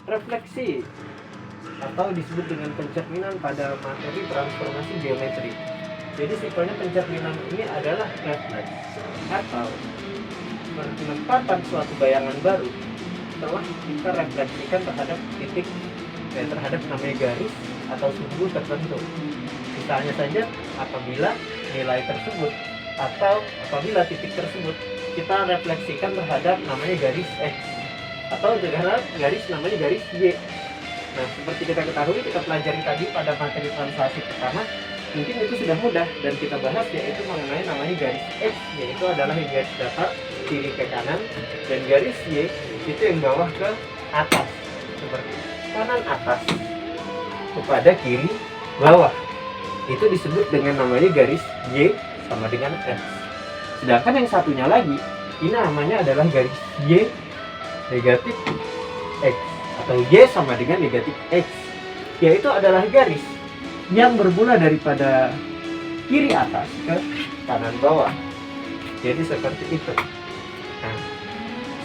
refleksi atau disebut dengan pencerminan pada materi transformasi geometri. Jadi simpelnya pencerminan ini adalah refleks atau penempatan suatu bayangan baru setelah kita refleksikan terhadap titik terhadap namanya garis atau sumbu tertentu. Misalnya saja apabila nilai tersebut atau apabila titik tersebut kita refleksikan terhadap namanya garis X atau terhadap garis namanya garis Y. Nah, seperti kita ketahui, kita pelajari tadi pada materi translasi pertama, mungkin itu sudah mudah dan kita bahas, yaitu mengenai namanya garis X, yaitu adalah yang garis datar kiri ke kanan, dan garis Y itu yang bawah ke atas, seperti kanan atas kepada kiri bawah. Itu disebut dengan namanya garis Y sama dengan X. Sedangkan yang satunya lagi, ini namanya adalah garis Y negatif X atau Y sama dengan negatif X, yaitu adalah garis yang bermula daripada kiri atas ke kanan bawah. Jadi seperti itu. Nah,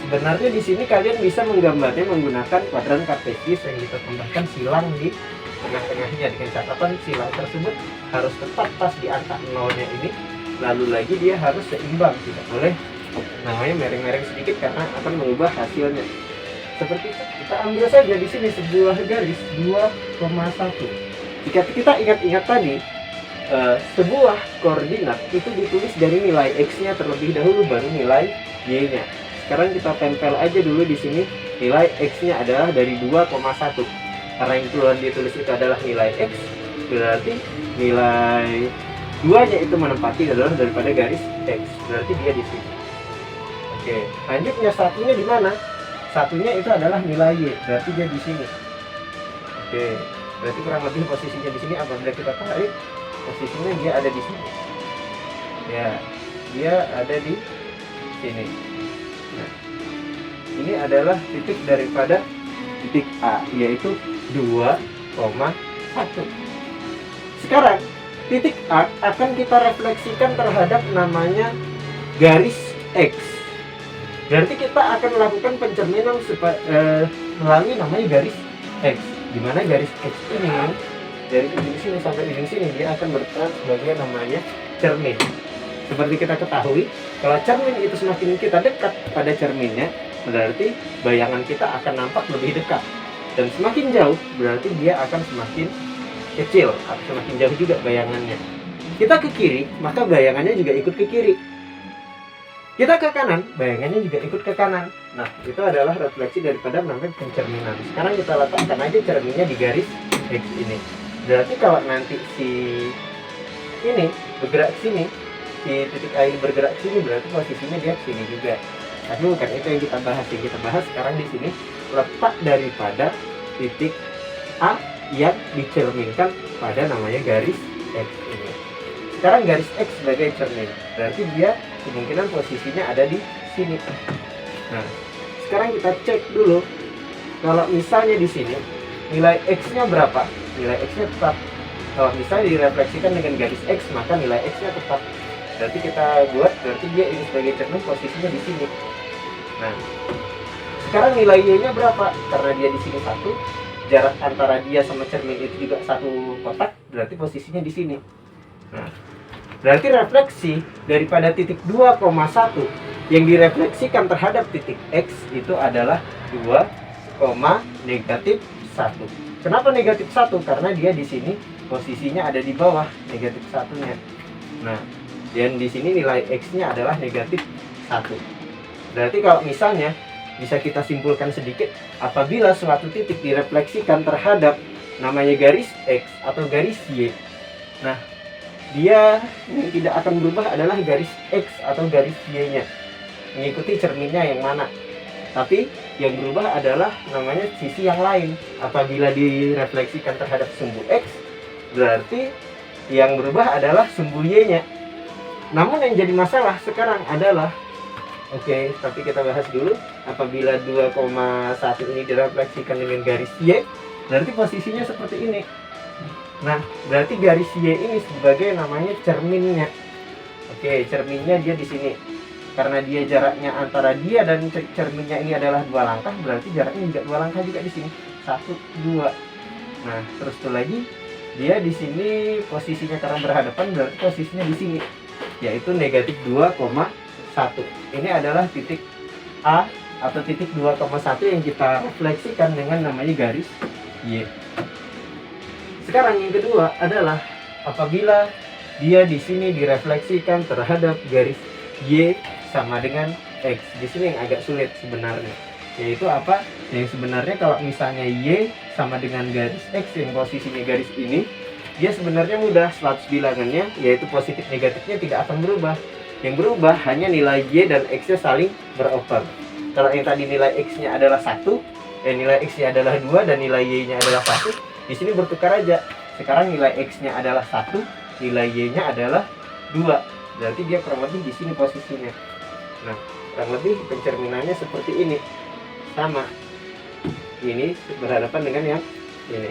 sebenarnya di sini kalian bisa menggambarnya menggunakan kuadran kartesius yang kita tambahkan silang di tengah-tengahnya, dengan catatan silang tersebut harus tepat pas di angka nolnya ini, lalu lagi dia harus seimbang, tidak boleh namanya mereng-mereng sedikit karena akan mengubah hasilnya. Seperti itu. Kita ambil saja di sini sebuah garis 2,1. Jika kita ingat-ingat tadi, sebuah koordinat itu ditulis dari nilai X-nya terlebih dahulu baru nilai Y-nya. Sekarang kita tempel aja dulu di sini nilai X-nya adalah dari 2,1. Karena yang keluar ditulis itu adalah nilai X, berarti nilai 2-nya itu menempati adalah daripada garis X. Berarti dia di sini. Oke, lanjutnya satunya di mana? Satunya itu adalah nilai Y, berarti dia di sini. Oke, berarti kurang lebih posisinya di sini. Apabila kita tarik, posisinya dia ada di sini. Ya, dia ada di sini. Nah, ini adalah titik daripada titik A, yaitu 2,1. Sekarang titik A akan kita refleksikan terhadap namanya garis X. Berarti kita akan melakukan pencerminan melalui namanya garis X, di mana garis X ini dari ujung sini sampai ujung sini dia akan berperan sebagai namanya cermin. Seperti kita ketahui, kalau cermin itu semakin kita dekat pada cerminnya, berarti bayangan kita akan nampak lebih dekat. Dan semakin jauh, berarti dia akan semakin kecil atau semakin jauh juga bayangannya. Kita ke kiri, maka bayangannya juga ikut ke kiri. Kita ke kanan, bayangannya juga ikut ke kanan. Nah, itu adalah refleksi daripada namanya pencerminan. Sekarang kita letakkan aja cerminnya di garis X ini. Berarti kalau nanti si ini bergerak sini, si titik A ini bergerak sini, berarti posisinya dia sini juga. Tapi bukan itu yang kita bahas. Yang kita bahas sekarang di sini letak daripada titik A yang dicerminkan pada namanya garis X ini. Sekarang garis X sebagai cermin, berarti dia kemungkinan posisinya ada di sini. Nah, sekarang kita cek dulu. Kalau misalnya di sini nilai X-nya berapa? Nilai X-nya tetap. Kalau misalnya direfleksikan dengan garis X, maka nilai X-nya tetap. Berarti kita buat, berarti dia ini sebagai cermin posisinya di sini. Nah, sekarang nilai Y-nya berapa? Karena dia di sini 1, jarak antara dia sama cermin itu juga 1 kotak, berarti posisinya di sini. Nah, berarti refleksi daripada titik 2,1 yang direfleksikan terhadap titik X itu adalah 2, negatif 1. Kenapa negatif 1? Karena dia di sini posisinya ada di bawah negatif 1-nya. Nah, dan di sini nilai X-nya adalah negatif 1. Berarti kalau misalnya bisa kita simpulkan sedikit, apabila suatu titik direfleksikan terhadap namanya garis X atau garis Y, nah dia yang tidak akan berubah adalah garis X atau garis Y-nya, mengikuti cerminnya yang mana. Tapi yang berubah adalah namanya sisi yang lain. Apabila direfleksikan terhadap sumbu X, berarti yang berubah adalah sumbu Y-nya. Namun yang jadi masalah sekarang adalah, tapi kita bahas dulu. Apabila 2,1 ini direfleksikan dengan garis Y, berarti posisinya seperti ini. Nah, berarti garis Y ini sebagai namanya cerminnya. Cerminnya dia di sini. Karena dia jaraknya antara dia dan cerminnya ini adalah 2 langkah, berarti jaraknya juga 2 langkah juga di sini. 1, 2. Nah, terus tuh lagi dia di sini posisinya karena berhadapan berarti posisinya di sini yaitu negatif 2,1. Ini adalah titik A atau titik 2,1 yang kita refleksikan dengan namanya garis Y. Sekarang yang kedua adalah apabila dia di sini direfleksikan terhadap garis Y sama dengan X. Di sini yang agak sulit sebenarnya. Yaitu apa? Yang sebenarnya kalau misalnya Y sama dengan garis X yang posisinya garis ini, dia sebenarnya mudah, status bilangannya yaitu positif negatifnya tidak akan berubah. Yang berubah hanya nilai Y dan X-nya saling beroper. Kalau yang tadi nilai X-nya adalah 1, nilai X-nya adalah 2 dan nilai Y-nya adalah 1, di sini bertukar aja. Sekarang nilai X-nya adalah 1, nilai Y-nya adalah 2. Berarti dia kurang lebih di sini posisinya. Nah, kurang lebih pencerminannya seperti ini. Sama. Ini berhadapan dengan yang ini.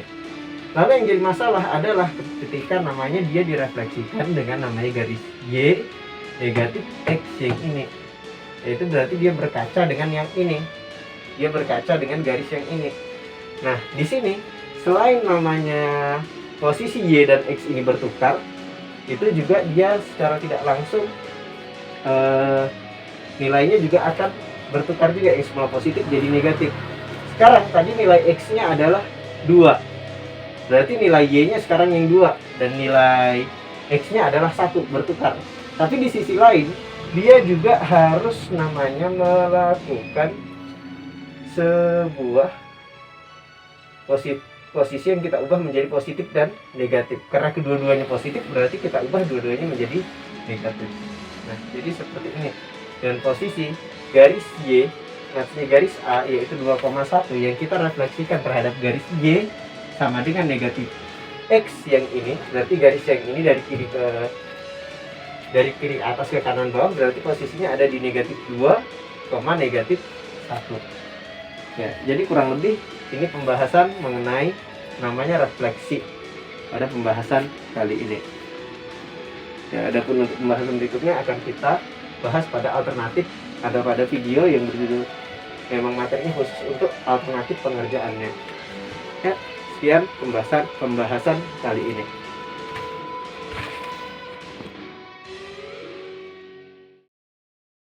Lalu yang jadi masalah adalah ketika namanya dia direfleksikan dengan namanya garis Y negatif X yang ini. Yaitu berarti dia berkaca dengan yang ini. Dia berkaca dengan garis yang ini. Nah, di sini selain namanya posisi Y dan X ini bertukar, itu juga dia secara tidak langsung nilainya juga akan bertukar juga, yang semula positif jadi negatif. Sekarang tadi nilai X-nya adalah 2. Berarti nilai Y-nya sekarang yang 2 dan nilai X-nya adalah 1, bertukar. Tapi di sisi lain, dia juga harus namanya melakukan sebuah posisi yang kita ubah menjadi positif dan negatif. Karena kedua-duanya positif, berarti kita ubah dua-duanya menjadi negatif. Nah, jadi seperti ini. Dan posisi garis Y, maksudnya garis A yaitu 2,1 yang kita refleksikan terhadap garis Y sama dengan negatif X yang ini, berarti garis yang ini dari kiri atas ke kanan bawah, berarti posisinya ada di negatif 2, negatif 1. Ya, jadi kurang lebih ini pembahasan mengenai namanya refleksi pada pembahasan kali ini. Ya, adapun untuk pembahasan berikutnya akan kita bahas pada alternatif, ada pada video yang berjudul memang materinya khusus untuk alternatif pengerjaannya. Ya, sekian pembahasan kali ini.